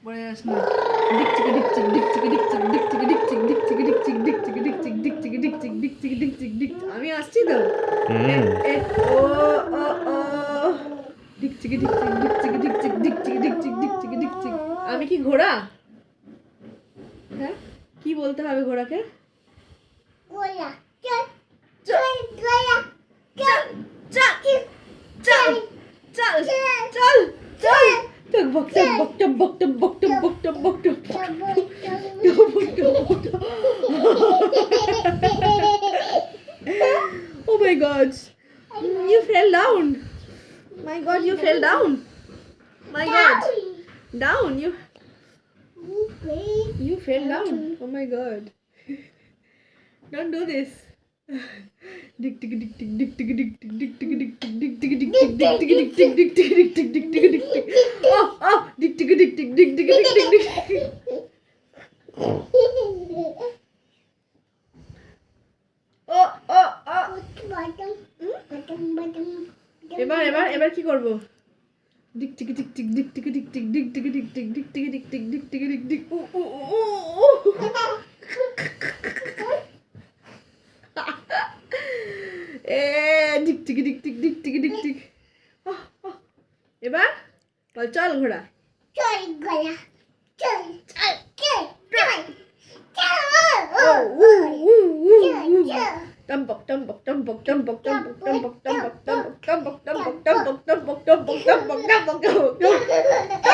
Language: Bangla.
পড়ে যাস না। ডিকচিকি ডিকচিক ডিকচিকি ডিকচিক ডিকচিকি ডিকচিক ডিকচিকি ডিকচিক ডিকচিকি ডিকচিক ডিকচিকি ডিকচিক ডিকচিকি ডিকচিক ডিক। আমি আসছি তো। এ ও ও ও ডিকচিকি ডিকচিক ডিকচিকি ডিকচিক ডিকচিকি ডিকচিক ডিকচিকি ডিকচিক। আমি কি ঘোড়া? হ্যাঁ, কি বলতে হবে ঘোড়াকে? গোলা চল চল গোলা চল চল চল চল চল চল টকবক টকবক টকবক টকবক টকবক টকবক টকবক টকবক। Oh my God! You fell down. My God, you fell down. My God, down. You fell down. Oh my God! Don't do this. Dick tick dick tick dick tick dick tick dick tick dick tick dick tick dick tick dick tick dick tick dick tick dick tick dick tick dick tick. Oh oh dick tick dick tick dick tick dick tick dick. Oh oh oh. এবার কি করব? ডিক টিক টিক টিক ডিক টিক টিক টিক ডিক টিক টিক টিক ডিক টিক টিক টিক ডিক টিক টিক ডিক। ও ও ও। এ ডিক টিক ডিক টিক ডিক টিক ডিক টিক। এবার বল চল ঘোড়া। চল গোলা চল চল চল চল টম্বক টম্বক টম্বক টম্বক টম্বক টম্বক টম্বক টম্বক টম্বক টম্বক টম্বক টম্বক টম্বক টম্বক টম্বক টম্বক টম্বক